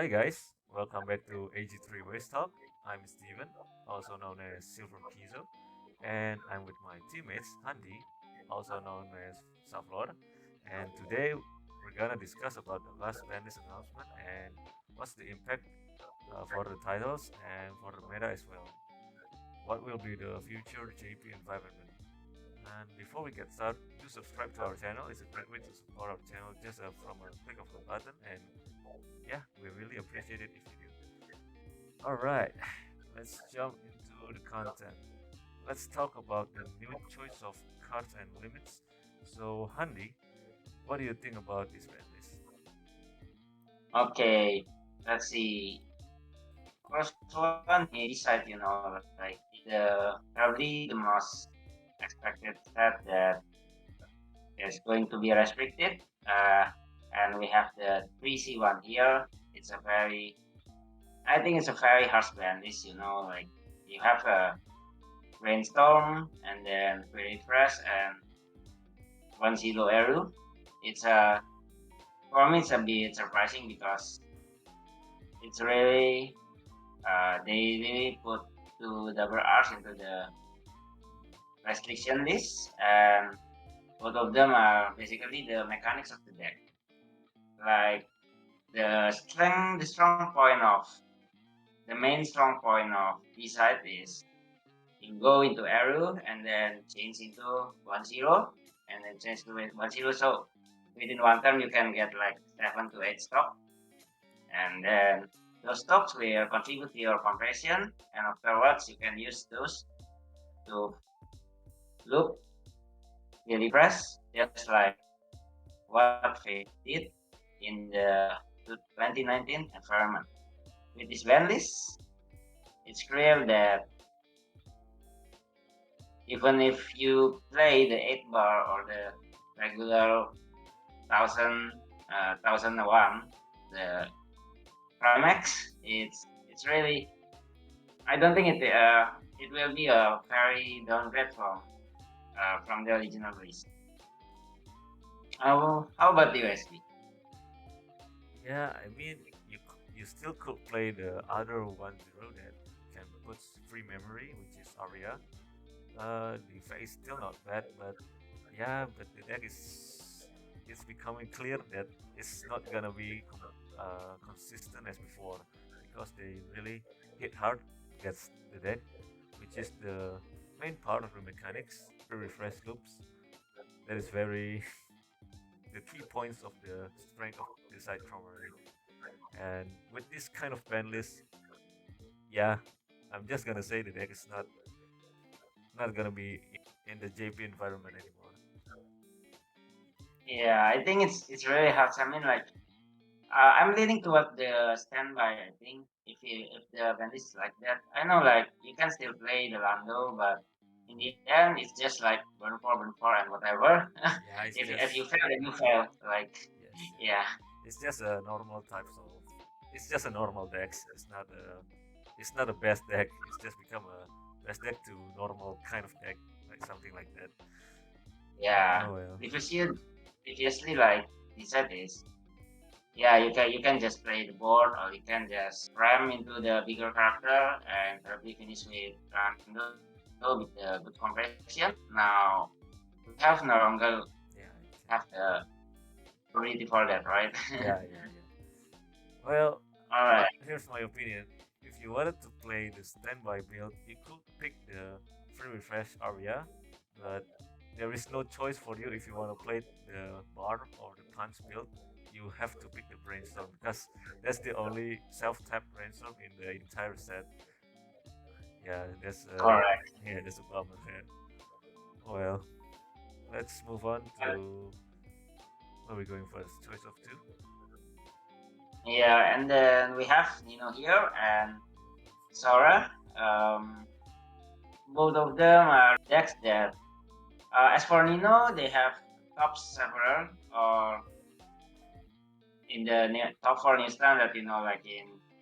Hi guys, welcome back to AG3 Waste Talk. I'm Steven, also known as Silver Kizo, and I'm with my teammates Handy, also known as Saflor. And today we're gonna discuss about the last bandlist announcement and what's the impact for the titles and for the meta as well. What will be the future JP environment? And before we get started, do subscribe to our channel. It's a great way to support our channel just from a click of a button. And yeah, we really appreciate it if you do. All right, let's jump into the content. Let's talk about the new choice of cards and limits. So, Handy, what do you think about this ban list? Okay, let's see. First one is side, like the probably the most expected set that is going to be restricted. And we have the 3C one here. It's a very, I think it's a very harsh ban list, like you have a brainstorm and then very fresh and 1-0 arrow. It's a, for me, it's a bit surprising because it's really they really put two double R's into the restriction list, and both of them are basically the mechanics of the deck. Like the strong point of the main strong point of this side is you go into arrow and then change into 1-0 and then change to 1-0. So within one turn you can get like 7 to 8 stock, and then those stocks will contribute to your compression, and afterwards you can use those to loop really press, just like what Faith did in the 2019 environment. With this ban list, it's clear that even if you play the 8 bar or the regular 1001, the Primax, it's really, I don't think it will be a very downgrade from the original list. How about the USB? Yeah, I mean, you still could play the other 1-0 that can put free memory, which is Aria. The effect is still not bad, but yeah, but the deck is it's becoming clear that it's not gonna be consistent as before because they really hit hard against the deck, which is the main part of the mechanics, the refresh loops. That is very the key points of the strength of the side Traumery. And with this kind of ban list, yeah, I'm just gonna say the deck is not gonna be in the JP environment anymore. Yeah, I think it's really hard. I mean, like I'm leaning toward the standby. I think if the band is like that, I know like you can still play the Lando, but in the end, it's just like burn four, and whatever. Yeah, it's If just you fail, then you fail. Like, yes, yeah, it's just a normal type of. It's just a normal deck. It's not a best deck. It's just become a best deck to normal kind of deck, like something like that. yeah. Oh well. Previously, like the set is, yeah, you can just play the board, or you can just ram into the bigger character and probably finish with Lando with the good compression. Now we have no longer Yeah, have the ability for that, right? yeah. Well, All right. here's my opinion. If you wanted to play the standby build, you could pick the free refresh area, but there is no choice for you if you want to play the bar or the punch build. You have to pick the brainstorm because that's the only self-tap brainstorm in the entire set. Yeah, Correct. that's a bummer there. Well, let's move on to where are we going first? Choice of two. Yeah, and then we have Nino here and Sora. Both of them are decks that, as for Nino, they have top several or in the top four new standard, like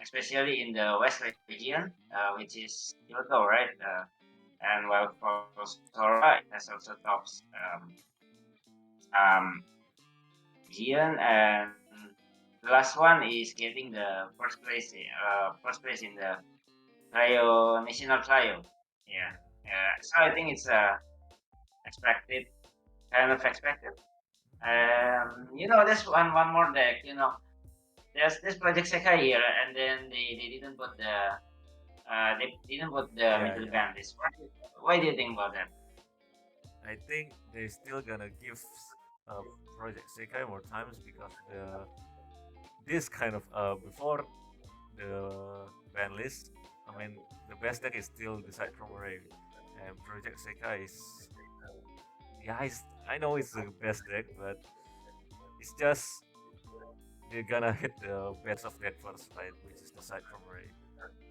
especially in the West region, which is Kyoto, right? And while for Sora, it has also um, region, and the last one is getting the first place in the trio national trio. Yeah. So I think it's expected, kind of expected. There's one more deck. There's this Project Sekai here, and then they didn't put the Yeah, middle yeah. band. Why do you think about that? I think they're still gonna give Project Sekai more times because this kind of before the ban list. I mean, the best deck is still the side from Array, and Project Sekai is yeah, I know it's the best deck, but it's just they're gonna hit the best of that first, right? Which is the side from Array,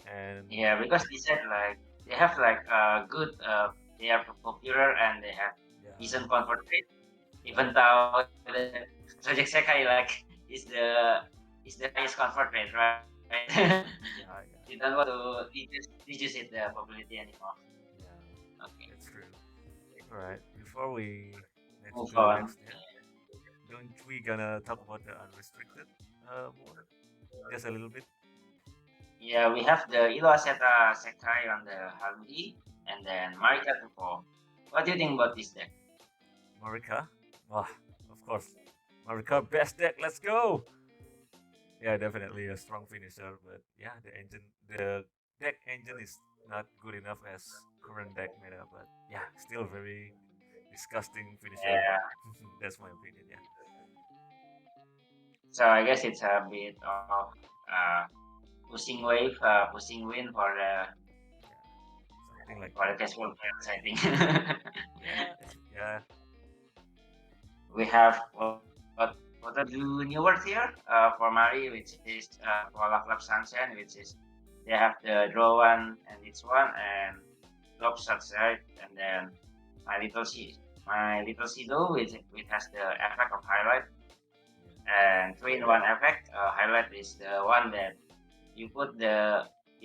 and Yeah, because they said like they have like good they are popular and they have yeah, decent convert rate. Even though the Project Sekai like is the highest convert rate, right? yeah, You don't want to reduce it the probability anymore. yeah. Okay, That's true. All right. Before we let's move go on. next, yeah. Don't we gonna talk about the unrestricted more? Just a little bit. Yeah, we have the Iloaseta Sekai on the Haruhi and then Marika Tupo. What do you think about this deck? Marika. Ah, of course. Marika, best deck. Let's go. Yeah, definitely a strong finisher, but yeah, the deck engine is not good enough as current deck meta, but yeah, still very disgusting finisher. Yeah, That's my opinion. Yeah, so I guess it's a bit of pushing win yeah, something like for the that. casual players, I think. Yeah, yeah, We have what are the new words here for Mari, which is for Love Love Sunshine, which is they have the draw one and it's one and drop shots, right? And then my little Sido, which has the effect of highlight and 3-in-1 effect. Highlight is the one that you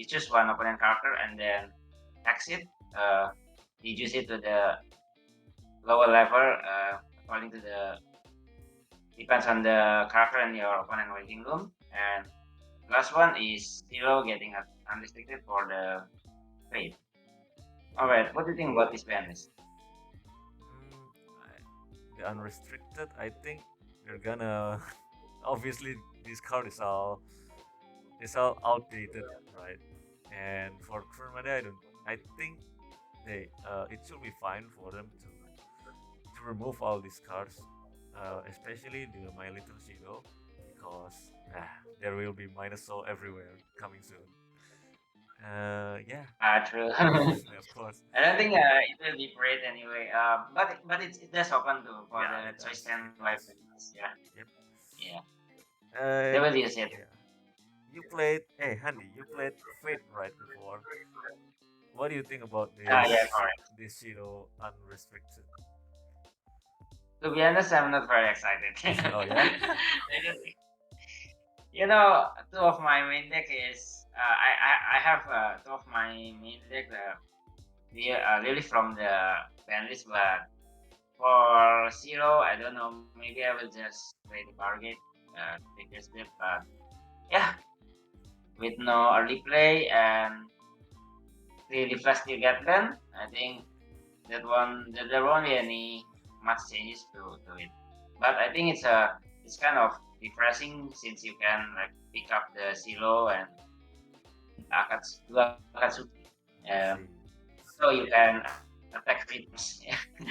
choose one opponent character and then exit. Reduce it to the lower level according to the depends on the character and your opponent waiting room. And last one is Zero getting unrestricted for the trade. Alright, what do you think about this ban list? The unrestricted. I think they're gonna obviously this card is all outdated, right? And for current meta, I think it should be fine for them to remove all these cards, especially the My Little Shido, because there will be minus soul everywhere coming soon. Yeah, True. of course. I don't think it will be great anyway. But it does open to for Yeah, the it choice does. 10 It life. does. Yeah, Yep. yeah. They And will use it. yeah, you played. Hey, Handy, you played Fate right before. What do you think about Yeah, correct. this Shido unrestricted? To be honest, I'm not very excited. Oh yeah. Two of my main deck is I have two of my main deck really from the ban list, but for Zero, I don't know. Maybe I will just play the target, take this bit, but yeah, with no early play and really fast to get done, I think there won't be any much changes to it. But I think it's kind of refreshing since you can like pick up the Zero and Akatsuki. I see. So you can attack fitness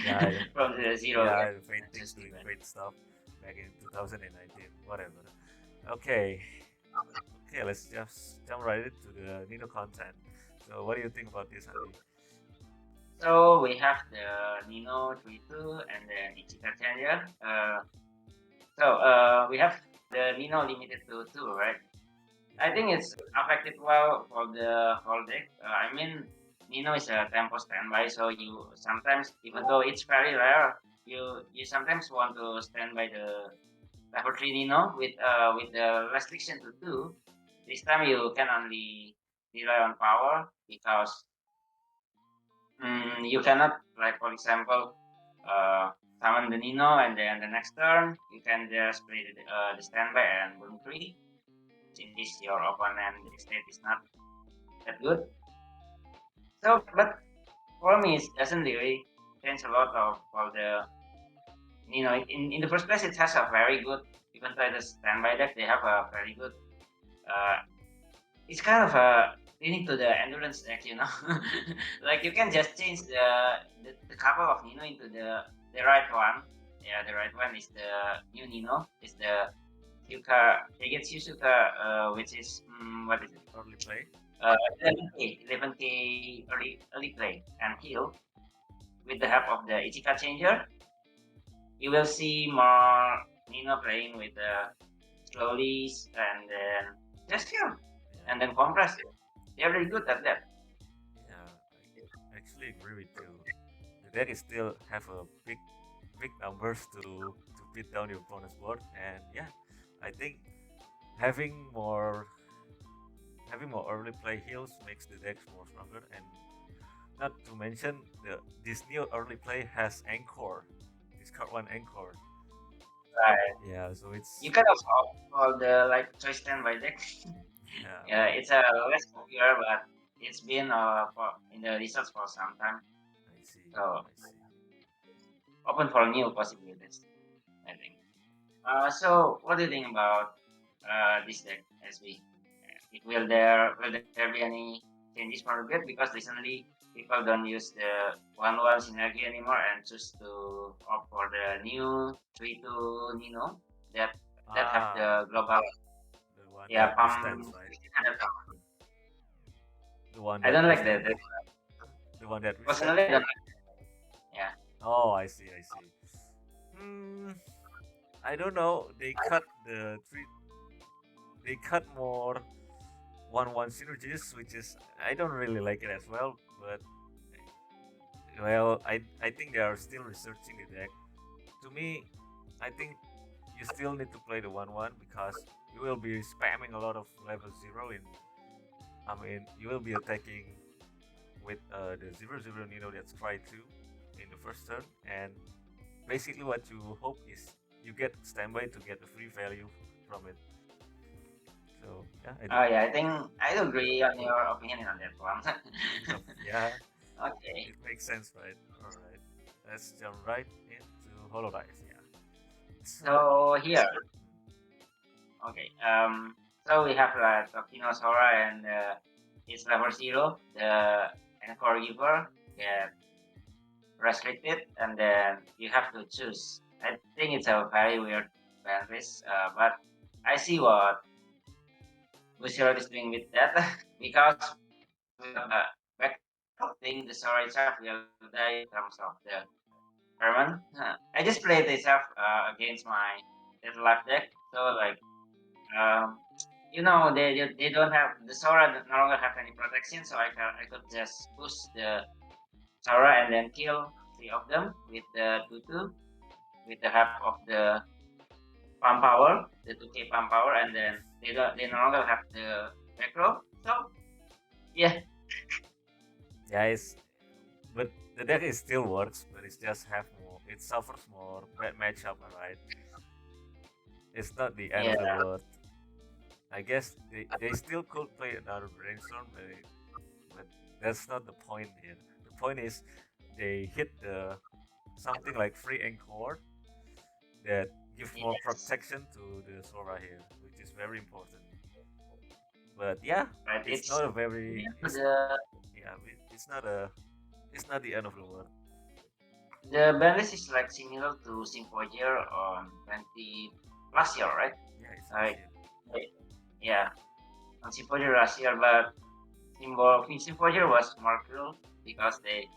Yeah, from the Zero. yeah. Yeah, Fate things just doing even. great stuff back in 2019. Whatever. Okay. Okay. Let's just jump right into the Nino content. So, what do you think about this, Handy? So we have the Nino 3-2 and then Ichika Changer. We have the Nino limited to 2, right? I think it's affected well for the whole deck. I mean, Nino is a tempo standby, so you sometimes, even though it's very rare, you sometimes want to stand by the level 3 Nino with the restriction to 2. This time you can only rely on power because you cannot, like for example, uh, summon the Nino, and then the next turn you can just play the standby and boom 3. In this, your opponent state is not that good. So, but for me, it doesn't really change a lot of all the. In the first place, it has a very good. Even though the standby deck, they have a very good. It's kind of a leaning to the endurance deck, like you can just change the couple of Nino into the right one. Yeah, the right one is the new Nino. Is the Yuka Keigetsu Suka, which is what is it? Early play. 11k early play and heal with the help of the Ichika changer. You will see more Nino playing with the slowlies and then just heal and then compress it. They're really good at that. Yeah, I actually agree with you. The deck is still have a big numbers to beat down your opponent's board, and yeah, I think having more early play heals makes the decks more stronger, and not to mention this new early play has Anchor. This card one Anchor. Right. Yeah, so it's You can also call the like choice standby deck. yeah. It's a less popular, but it's been in the results for some time. I see. So I see. open for new possibilities, I think. So what do you think about this deck, SB? Will there be any changes for a bit? Because recently people don't use the 1/1 synergy anymore and choose to opt for the new 3/2 Nino that have the global The one yeah that pump withstands, right? 1600 pound. The one I that don't like that. withstands. The one that withstands. Personally, I don't like that. Yeah. Oh, I see. I see. I don't know. They cut the three. They cut more 1/1 synergies, which is I don't really like it as well. But well, I think they are still researching the deck. To me, I think you still need to play the 1/1 because you will be spamming a lot of level 0 in. I mean, you will be attacking with the 0/0 Nino that's try to in the first turn, and basically what you hope is you get standby to get the free value from it. So yeah, I think I agree on your opinion on that one. yeah, Okay. it makes sense, right? All right, let's jump right into Hololive. Yeah. So here, okay. So we have like Tokino Sora and his level 0, the Encore Giver get restricted, and then you have to choose. I think it's a very weird balance, but I see what WeissSchwarz is doing with that because back thing the Sora itself will die in terms of the Herman. I just played itself against my little life deck, so like um, they don't have the Sora no longer have any protection, so I could just push the Sora and then kill 3 of them with the 2/2 with the help of the pump power, the 2k pump power, and then they no longer have the back row. So yeah, but the deck is still works, but it just have more. It suffers more bad matchup, right? It's not the end of the world. I guess they still could play another brainstorm, but that's not the point here. The point is they hit the something like free encore that gives more protection to the Sora here, which is very important. But yeah, right. it's not a very it's not the end of the world. The Banlist is like similar to Symposia on 20 last year, right? Yeah, it's Like like yeah, on Symposia last year, but Symposia was more cool because they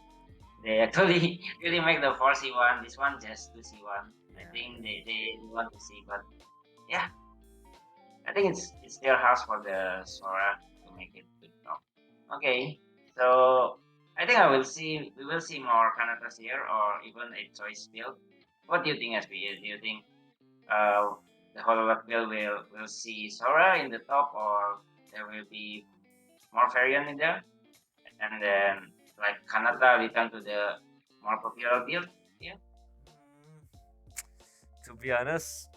actually really make the 4C1. This one just 2C1. I think they want to see, but yeah, I think it's still hard for the Sora to make it good enough. Okay, so I think we will see more Kanatas here or even a choice build. What do you think, SB? Do you think the Hololive build will see Sora in the top, or there will be more variant in there, and then like Kanata return to the more popular build? Yeah. to be honest,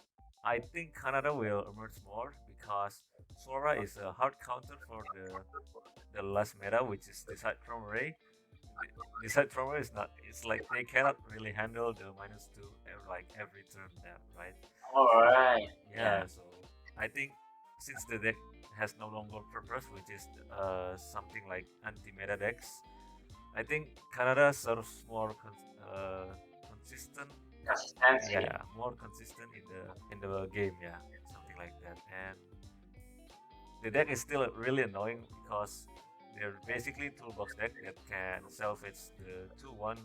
I think Canada will emerge more because Sora is a hard counter for the last meta, which is Decide from Ray. Decide from Ray is not. It's like they cannot really handle the -2 like every turn there, right? All So right. yeah, so I think since the deck has no longer purpose, which is something like anti-meta decks, I think Canada serves more consistent. Consistency. Yeah, more consistent in the game. Yeah, something like that. And the deck is still really annoying because they're basically toolbox deck that can salvage the 2-1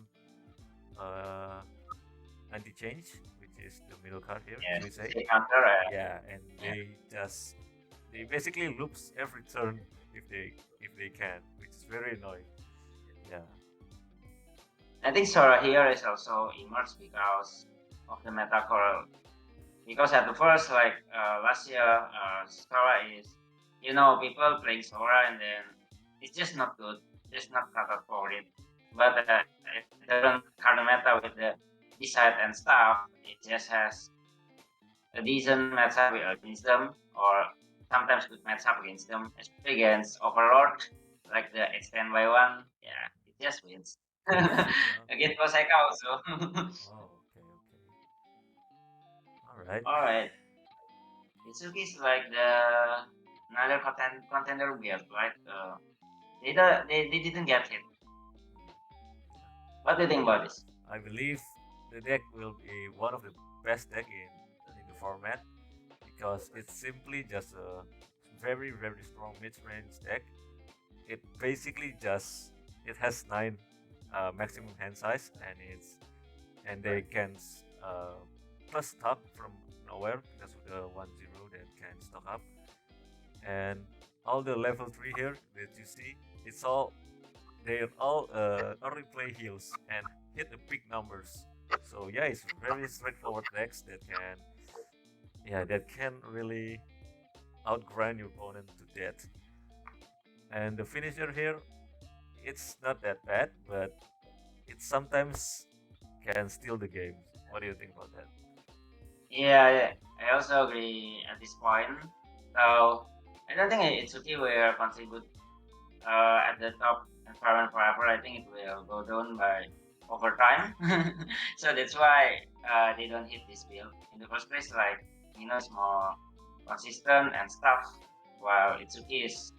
uh, anti-change, which is the middle card here, as we Yes. say. The counter. Yeah, and Yeah. they basically loops every turn if they can, which is very annoying. Yeah. I think Sora here is also emerged because of the meta core. Because at the first, like last year, Sora is, people playing Sora and then it's just not good, just not cut out for it. But it doesn't kind of meta with the decide and stuff. It just has a decent matchup against them, or sometimes good matchup against them, especially against Overlord, like the extend by one. Yeah, it just wins. Against Sekai also. Oh, okay, okay. All right. All right. Itsuki is like another contender build, right? They didn't get hit. What do you think about this? I believe the deck will be one of the best deck in the format because it's simply just a very strong mid-range deck. It basically just it has 9 maximum hand size and they can plus stock from nowhere because of the 1-0 that can stock up, and all the level 3 here that you see, they're all early play heals and hit the big numbers. So yeah, it's very straightforward decks that can really outgrind your opponent to death. And the finisher here, it's not that bad, but it sometimes can steal the game. What do you think about that? Yeah, I also agree at this point. So I don't think Itsuki will contribute at the top environment forever. I think it will go down by over time. So that's why they don't hit this build in the first place. Like is more consistent and stuff, while Itsuki is,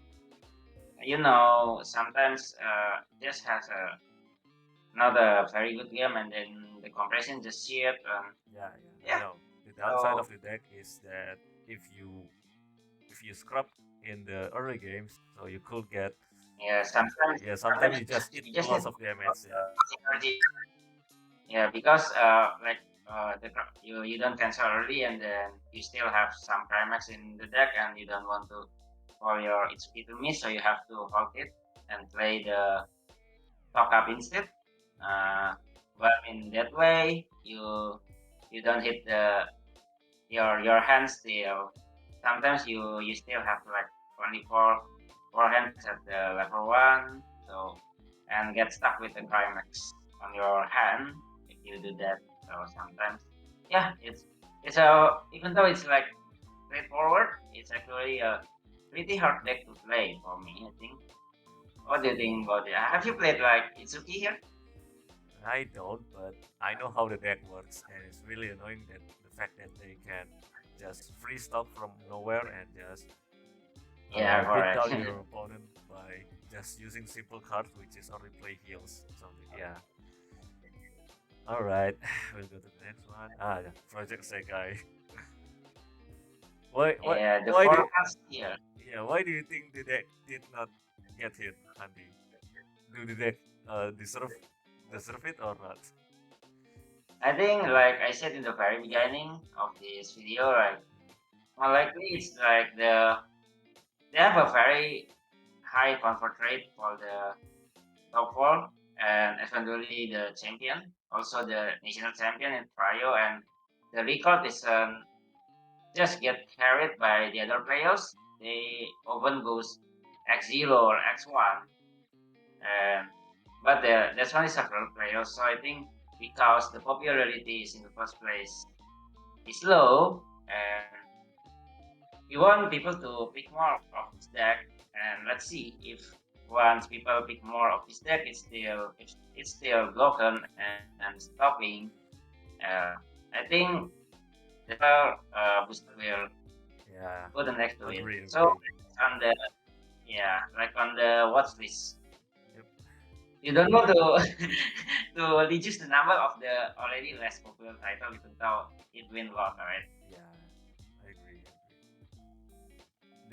sometimes just has not a very good game, and then the compression just shit. Yeah, Yeah. I know. The downside So of the deck is that if you scrub in the early games, so you could get yeah, sometimes you just eat you just lots need of damage. Yeah. synergy. Yeah, because you don't cancel early, and then you still have some climax in the deck, and you don't want to for your Itsuki to miss, so you have to hold it and play the top up instead. But in that way, you don't hit your hands still. Sometimes you still have like only four hands at the level 1, so and get stuck with the climax on your hand if you do that. So sometimes, yeah, it's a even though it's like straightforward, it's actually a pretty hard deck to play for me, I think. What do you think about it? Have you played like Itsuki here? I don't, but I know how the deck works, and it's really annoying that the fact that they can just free stop from nowhere and just Yeah, beat correct. down your opponent by just using simple cards, which is only play heals. Something, yeah. All right, we'll go to the next one. Yeah, Project Sekai. Yeah, the why do forecast here. yeah, why do you think the deck did not get hit, Andy? Do the deck deserve it or not? I think, like I said in the very beginning of this video, like more likely it's like they have a very high comfort rate for the top 4 and eventually the champion, also the national champion in trio, and the record is just get carried by the other players. They often goes X0 or X1, and but there's only several players, so I think because the popularity is in the first place, is low, and we want people to pick more of this deck. And let's see if once people pick more of this deck, it's still broken and stopping. I think the booster will Yeah, go the next to it. agree, So agree. on the like on the watch list, Yep. you don't want to to reduce the number of the already less popular title without it win a lot, right? Yeah, I agree.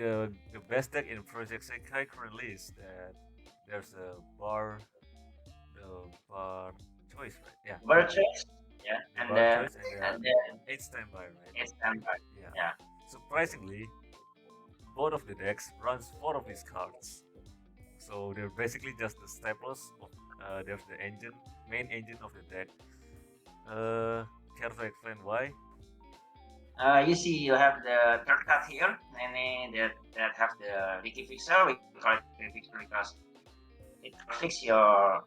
The best deck in Project Sekai currently is that there's a the bar choice, right? Yeah, Bird choice, yeah, the and bar then choice and the and then 8 standby, right? it's standby, Yeah. yeah. Surprisingly, both of the decks runs 4 of these cards. So they're basically just the staples of there's the main engine of the deck. Care to explain why? You see, you have the third card here, many that have the Ricky Fixer. We call it Ricky Fixer because it fix your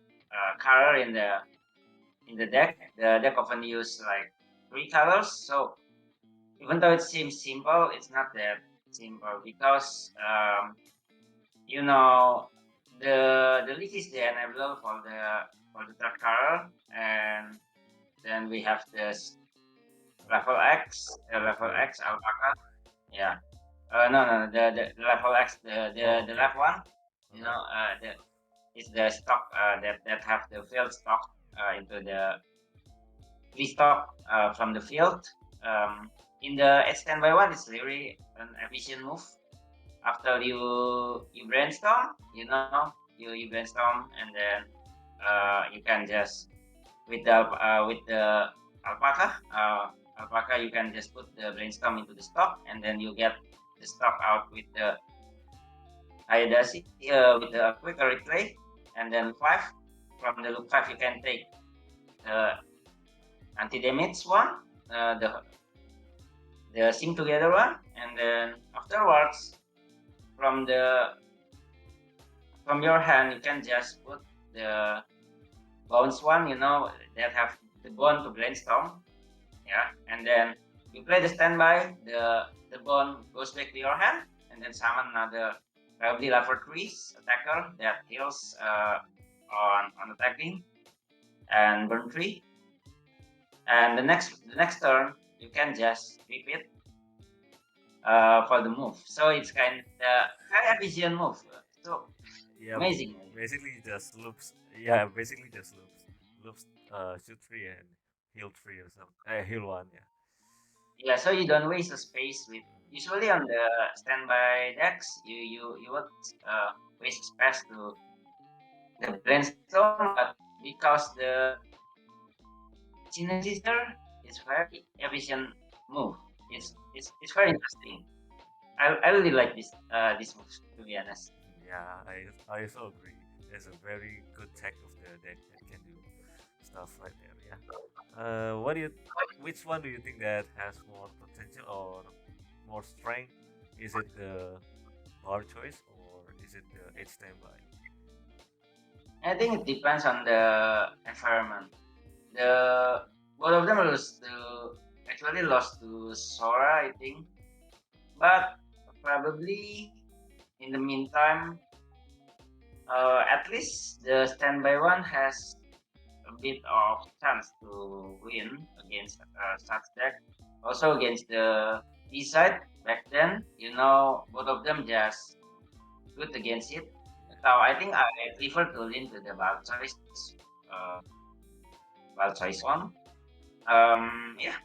color in the deck. The deck often use like 3 colors, so even though it seems simple, it's not that simple because you know the list is the enabler for the third color, and then we have this level Okay. X alpaca. Yeah. No, the level X, Oh, the okay. left one. All You right. know, is the stock that have the field stock into the restock from the field. In the X10 by 1, it's really an efficient move. After you brainstorm, you brainstorm, and then you can just with the alpaca alpaca you can just put the brainstorm into the stock, and then you get the stock out with the Hayadasi with the quicker replay, and then 5 from the loop 5 you can take the anti damage one, the sim together one, and then afterwards from the from your hand you can just put the bounce one, that have the bond to brainstorm. Yeah, and then you play the standby, the bond goes back to your hand, and then summon another probably level 3 attacker that heals on attacking and burn 3. And the next turn you can just repeat for the move. So it's kind of very efficient move. So Yeah, amazing. basically just loops. Yeah, basically just loops. Loops. Shoot 3 and heal 3 or something. Heal 1. Yeah. Yeah, so you don't waste the space with usually on the standby decks you would waste space to the brainstorm, but because the synergizer is very efficient move. It's very interesting. I really like this move, to be honest. Yeah, I also agree. There's a very good tech of the deck that can do stuff right there. Yeah. What do you? Which one do you think that has more potential or more strength? Is it the bar choice or is it the H standby? I think it depends on the environment. The both of them lost to Sora, I think, but probably in the meantime, at least the standby one has a bit of chance to win against such deck. Also against the D side back then, both of them just good against it. So I think I prefer to lean to the uh, ball choice one. Yeah,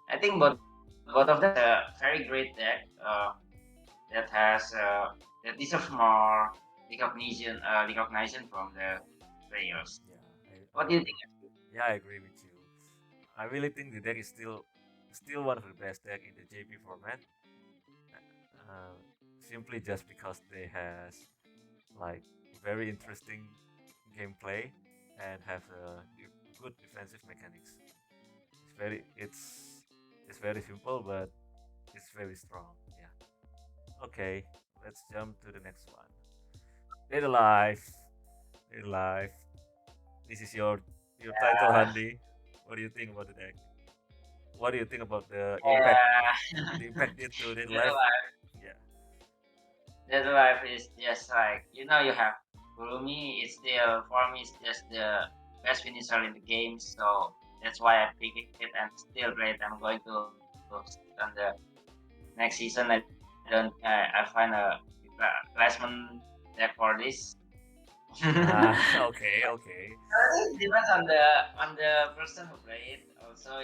I think both of them are very great deck that has that deserve more recognition from the players. Yeah, I What do you think? yeah, I agree with you. I really think the deck is still one of the best deck in the JP format. Uh, Simply just because they has like very interesting gameplay and have good defensive mechanics. It's very simple, but it's very strong. Yeah. Okay, let's jump to the next one. Little Life. Little Life. This is your title, Uh, Handy. What do you think about the deck? what do you think about Yeah. the impact due to real Dead life? Alive. Yeah. Dead Alive is just like you have Kurumi. It's still for me. It's just the best finisher in the game. So that's why I pick it and still play it. I'm going to on the next season. I find a replacement deck for this. Ah, okay, okay. I think it depends on the person who play it. Also,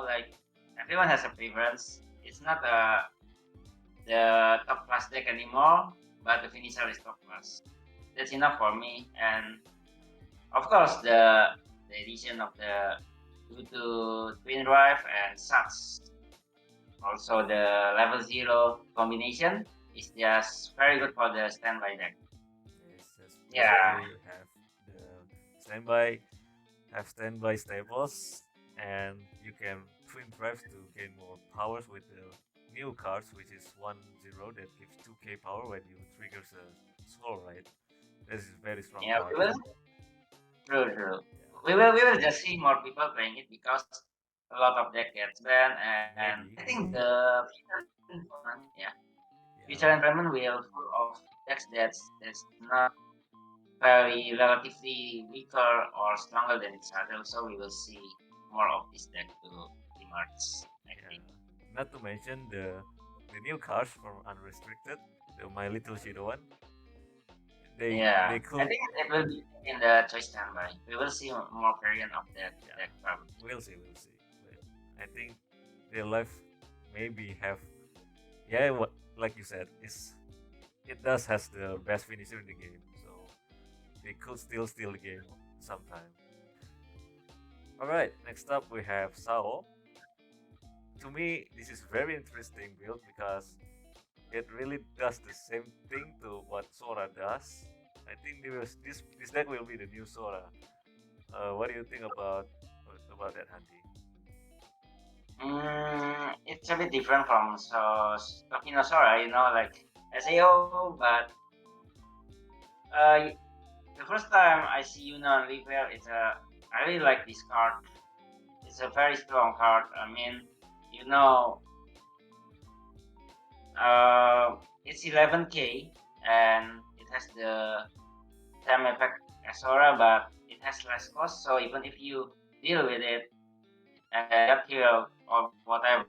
like everyone has a preference. It's not the top class deck anymore, but the finisher is top class. That's enough for me. And of course, the addition of the due to Twin Drive and such. Also, the level 0 combination is just very good for the standby deck. Yes, yes. Yeah, Basically, you have the standby, have standby staples, and you can twin drive to gain more powers with the new cards, which is 1-0 that gives 2k power when you triggers a soul, right? This is very strong yeah, card. we will. True, true. Yeah, We will just see more people playing it because a lot of deck gets banned, and I think maybe. the future environment, yeah, future Yeah, environment will full of decks that's not very relatively weaker or stronger than each other. So we will see more of this deck to emerge. I yeah. think. Not to mention the new cards from unrestricted, the My Little Shadow one. They Yeah, I could. think it will be in the choice standby. We will see more variant of that Yeah, deck probably. we'll see, we'll see. But I think real life maybe have, yeah, what like you said, it does has the best finisher in the game, so they could still steal the game sometime. All right, next up we have Sao. To me, this is very interesting build because it really does the same thing to what Sora does. I think this deck will be the new Sora. What do you think about that, Handy? It's a bit different from Sora, like SAO, but uh, the first time I see Yuna on Repair, I really like this card. It's a very strong card. I mean, you know, it's 11k and it has the same effect as Sora, but it has less cost. So even if you deal with it and get healed or whatever,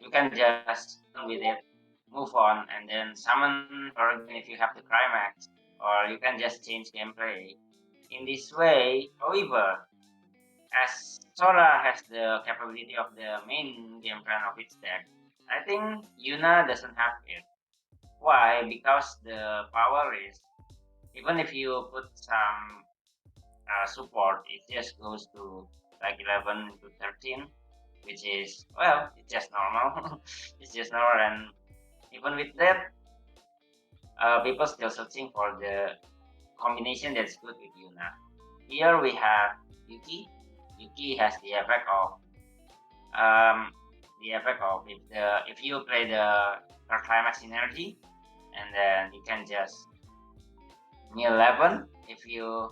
you can just deal with it, move on, and then summon her again if you have the climax, or you can just change gameplay. In this way, however, as Sora has the capability of the main game plan of its deck, I think Yuna doesn't have it. Why? Because the power is, even if you put some support, it just goes to like 11 to 13, which is, well, it's just normal. It's just normal, and even with that, people still searching for the combination that's good with Yuna. Here we have Yuki. Yuki has um, the effect of if you play the climax energy, and then you can just mill 11. If you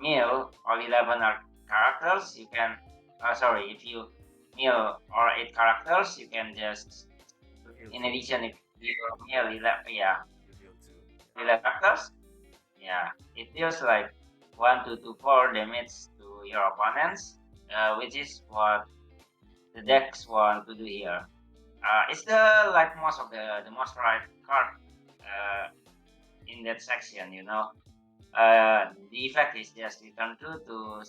mill all 11 are characters, you can. If you mill or 8 characters, you can just. You heal In two. addition, if you mill 11, yeah, You heal two. 11 characters, yeah, it deals like 1 to 4 damage to your opponents, which is what the decks want to do here. It's the like most of the most right card uh, in that section, the effect is just return 2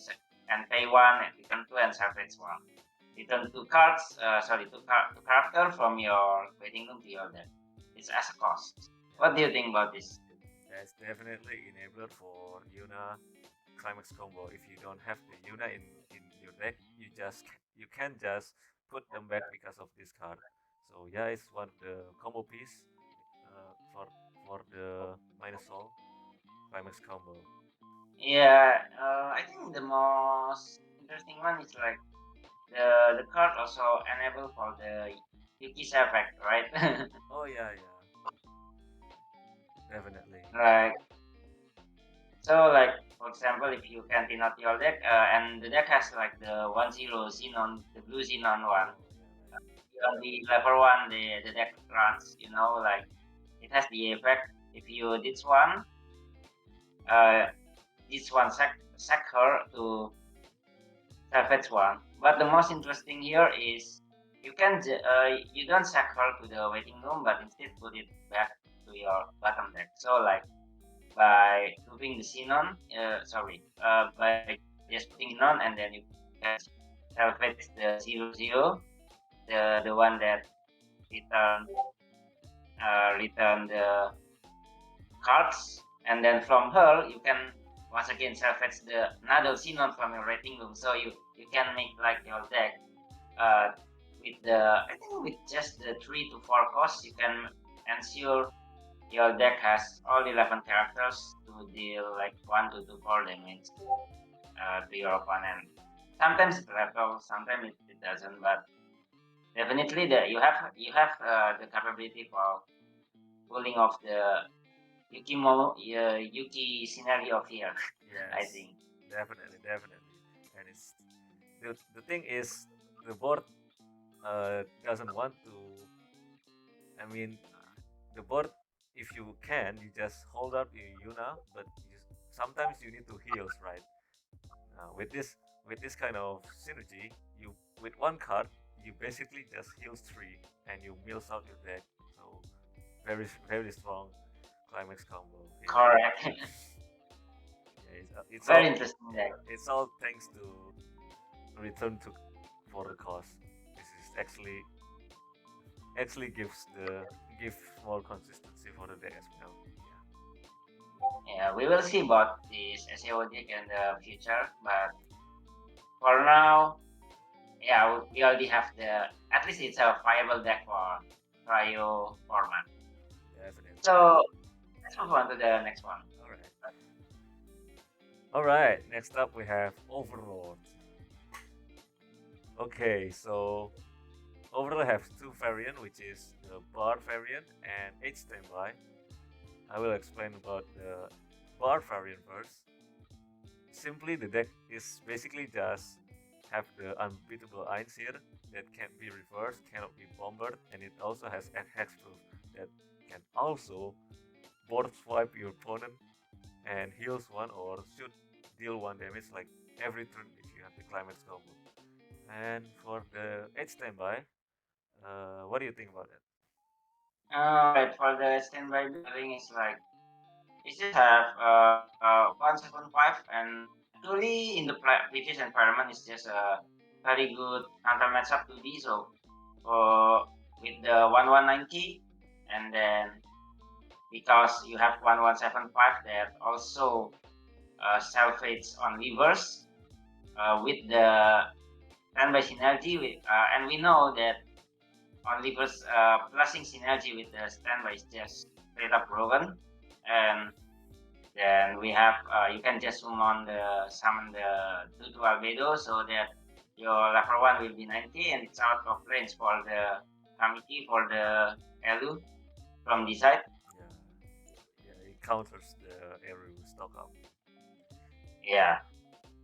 and pay 1, and return 2 and salvage 1. Return 2 cards, two character from your waiting room to your deck. It's as a cost. What do you think about this? That's definitely enabler for Yuna climax combo. If you don't have the Yuna in your deck, you can just put them back because of this card. So yeah, it's one the combo piece for the minus soul climax combo. Yeah, I think the most interesting one is like the card also enable for the Yuki's effect, right? Oh yeah, yeah, definitely. like so like for example, if you can thin out your deck, and the deck has like the 1-0 Xenon, the blue Xenon one. On the level 1, the deck runs, like it has the effect. If you this one sack her to salvage one. But the most interesting here is you don't sack her to the waiting room, but instead put it back to your bottom deck. So like by moving the Xenon, by just putting it on, and then you can salvage the 0-0, the one that return the cards, and then from her you can once again salvage another Xenon from your rating room. So you can make like your deck with just the 3 to 4 costs, you can ensure your deck has all 11 characters to deal like 1 to 4 damage to your opponent. Sometimes it levels, sometimes it doesn't, but definitely you have the capability for pulling off the Yuki scenario of here. Yes, I think definitely, and it's the thing is the board doesn't want to. I mean, the board, if you can, you just hold up your Yuna, but sometimes you need to heals, right? With this kind of synergy, you with one card you basically just heals 3 and you mills out your deck. So very strong climax combo. Here. correct. It's Very all interesting deck. it's all thanks to return to for the cost. This is actually gives more consistency for the deck as well. Yeah, we will see about this SAO deck in the future, but for now, yeah, we already have at least it's a viable deck for trio format. Definitely. So let's move on to the next one. Alright, next up we have Overlord. Okay, so Overlord has 2 variants, which is the Bar variant and H standby. I will explain about the Bar variant first. Simply, the deck is basically just have the unbeatable Eins here that can be reversed, cannot be bombarded, and it also has a hexproof that can also board swipe your opponent and heals 1 or should deal 1 damage like every turn if you have the climax combo. And for the H standby, what do you think about that? Alright, for the standby building is like it just have 175, and actually in the previous environment it's just a very good counter matchup to D. So with the 1190, and then because you have 1175 that also salvage on reverse with the standby synergy and we know that on reverse plussing synergy with the standby is just straight up broken, and then we have you can just summon the 2 albedo so that your level 1 will be 90 and it's out of range for the Kamiki for the Elu from this side. Yeah, it counters the arrow stock up. Yeah,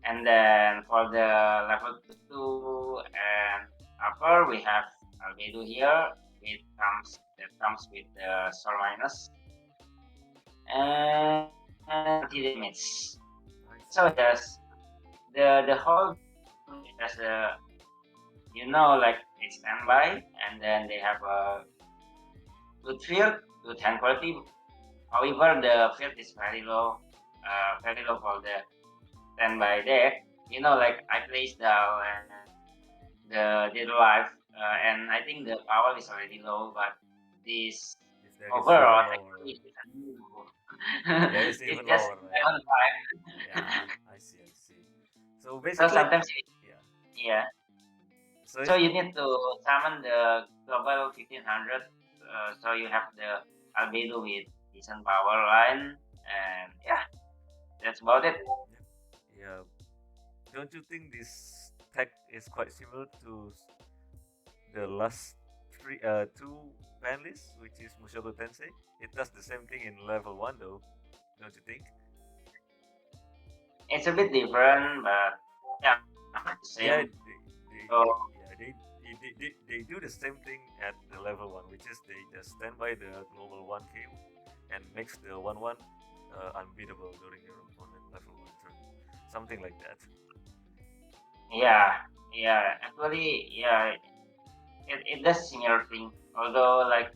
and then for the level 2 and upper we have albedo here. It comes with the Soul Minus and anti-damage. So there's the whole there's like it's standby, and then they have a good field, good hand quality. However, the field is very low for the standby deck. Like I placed down the Dead Alive, and I think the power is already low, but this overall actually it's even just lower, right? Yeah, I see. So basically, sometimes yeah. So you need to summon the global 1500. So you have the albedo with decent power line, and yeah, that's about it. Yeah. Don't you think this tech is quite similar to the last 2 Banlist, which is Mushoku Tensei? It does the same thing in level 1 though, don't you think? It's a bit different, but yeah, the Yeah, same. So they do the same thing at the level one, which is they just stand by the global 1K and makes the 1-1 unbeatable during your opponent level 1 turn. Something like that. yeah, yeah. Actually, yeah, it does similar thing. Although like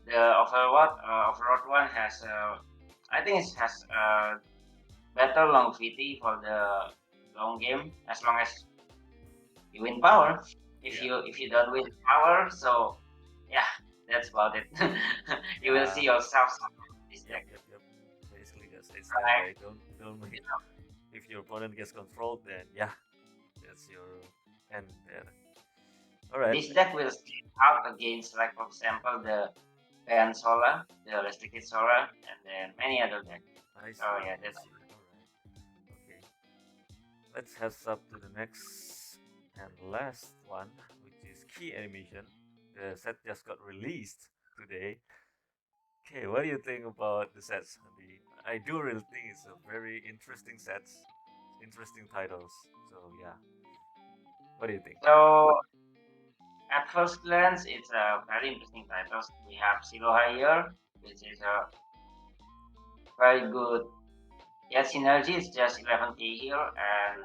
the Overlord one has I think it has better longevity for the long game as long as you win power. If Yeah, you don't win power, so yeah, that's about it. You will yeah. see yourself this Yep, deck, yep, yep. Basically, just stay right? standby. Don't make. If your opponent gets controlled, then yeah, that's your end there. All right. This deck will stand out against, like for example, the Ban Solar, the Restricted Solar, and then many other decks. I So see. yeah, I that's see. All right. Okay. Let's head up to the next and last one, which is key animation. The set just got released today. Okay, what do you think about the sets, Andy? I do really think it's a very interesting sets, interesting titles. So yeah, what do you think? so. At first glance, it's a very interesting title. We have Zero Higher, which is a very good. Yeah, synergy is just 11k here, and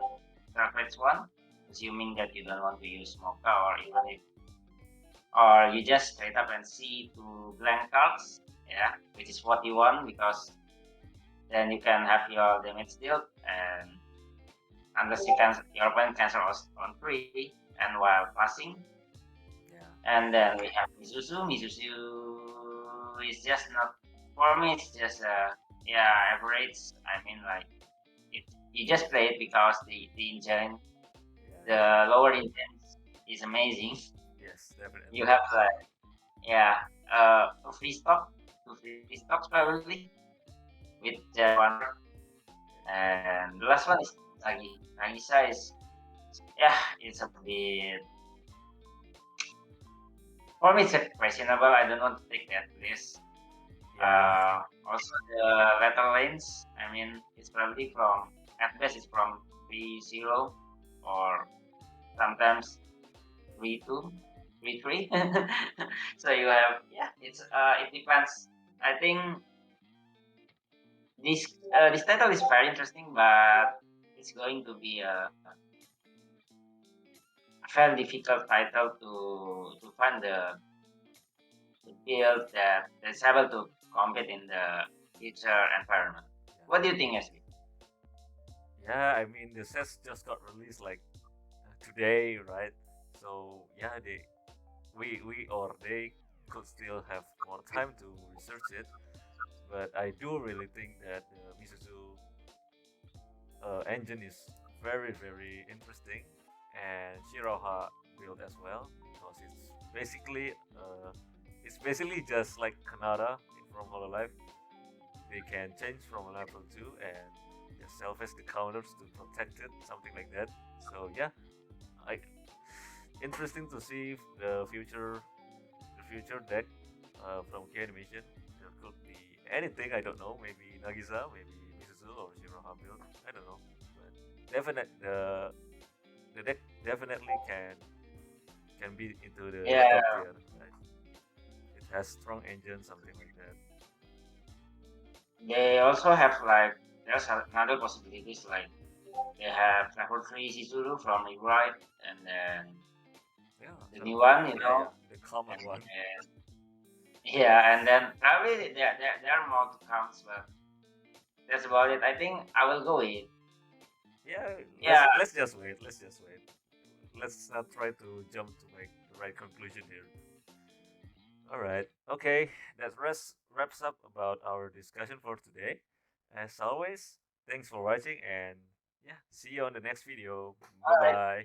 Dark one, assuming that you don't want to use Mocha or even if, or you just straight up and see two blank cards, yeah, which is what you want because then you can have your damage dealt, and unless you can, your opponent cancel on 3 and while passing. Yeah. And then we have Mizuzu. Mizuzu is just not, for me. It's just yeah, average. I mean, like it, you just play it because the engine, Yeah. the lower engine is amazing. Yes, definitely. You have like yeah, two free stocks probably with just one. And the last one is Nagi. Nagisa is yeah, it's a bit. For me, it's a questionable. I don't want to take that risk. Yeah. Also the letter lanes, I mean, it's probably from, at best it's from 3-0 or sometimes 3-2, 3-3. So you have, yeah, it depends. I think this title is very interesting, but it's going to be a very difficult title to find the build that's able to compete in the future environment. What do you think, SB? Yeah, I mean the sets just got released like today, right? So yeah, we or they could still have more time to research it. But I do really think that the Mizuzu engine is very interesting, and Shiroha build as well because it's basically just like Kanada from Hololive. They can change from level 2 and just salvage the counters to protect it, something like that. So yeah, I interesting to see the future deck from K Animation. There could be anything, I don't know, maybe Nagisa, maybe Mizuzu or Shiroha build. I don't know. But the deck definitely can be into the Yeah, top tier. Right? It has strong engine, something like that. they also have like there's another possibilities like they have level 3 Shizuru from Rewrite and then Yeah, the new one, you yeah, know. yeah. The common one. And yeah, and then probably there are more to come, but that's about it. I think I will go with Yeah, let's yeah. let's just wait. Let's just wait. Let's not try to jump to make the right conclusion here. All right. Okay. That wraps up about our discussion for today. As always, thanks for watching and yeah, see you on the next video. Bye All right. bye.